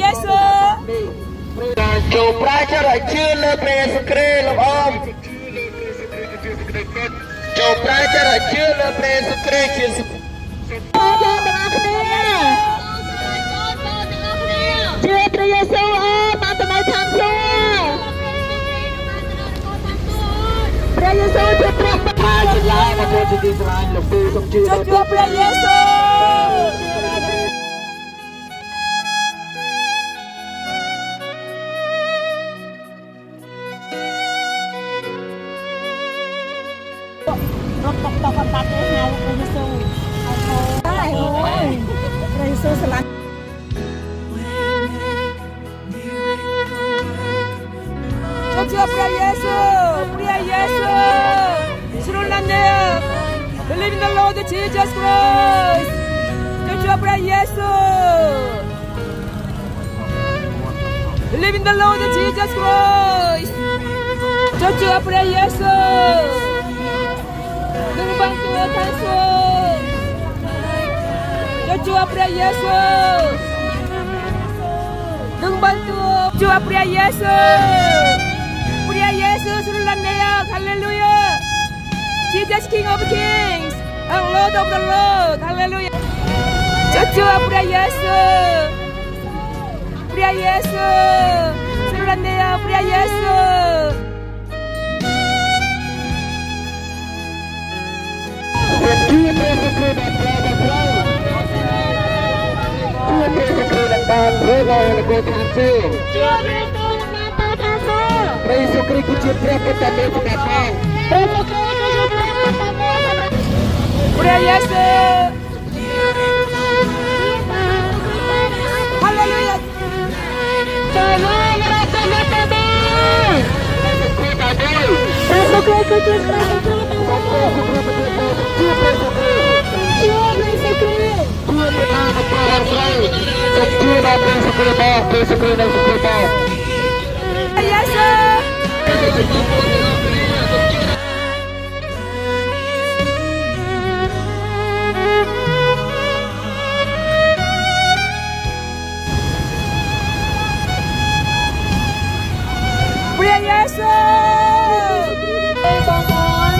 Yesu ចូលប្រាជ្ញឲ្យជឿលើព្រះយេស៊ូវគ្រីស្ទលោកអមចូលប្រាជ្ញឲ្យជឿលើព្រះយេស៊ូវគ្រីស្ទជាជឿព្រះយេស៊ូវអមបានទៅឋានសួគ៌ព្រះយេស៊ូវជាព្រះបញ្ញាជាឡាយមកទៅទីស្រឡាញ់លោកទូសូមជឿព្រះយេស៊ូវរកតបតាត់ទៅហៅព្រះយេស៊ូវអើយព្រះយេស៊ូវស្រឡាញ់ជឿព្រះយេស៊ូវស្រឡាញ់អ្នក Believe in the Lord Jesus Christ ជឿព្រះយេស៊ូវ Believe in the Lord Jesus Christ ជឿព្រះយេស៊ូវនឹងបានទួថាសួរជឿព្រះយេស៊ូវនឹងបានទួជឿព្រះយេស៊ូវស្រឡាញ់អ្នក Hallelujah Jesus King of Kings and Lord of the Lord Hallelujah ជឿព្រះយេស៊ូវស្រឡាញ់អ្នកព្រះយេស៊ូវព្រះយេស៊ូវគ្រីស្ទបានព្រះយេស៊ូវគ្រីស្ទបានព្រះអង្គឋានសួគ៌ព្រះយេស៊ូវគ្រីស្ទគឺជាព្រះបតមេស្ដេចផងព្រះយេស៊ូវ Hallelujah ព្រះសូគ្រីស្ទគឺជាព្រះស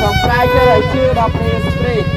ូមប្រាជ្ញឲ្យជឿដល់ព្រះយេស៊ូវគ្រីស្ទ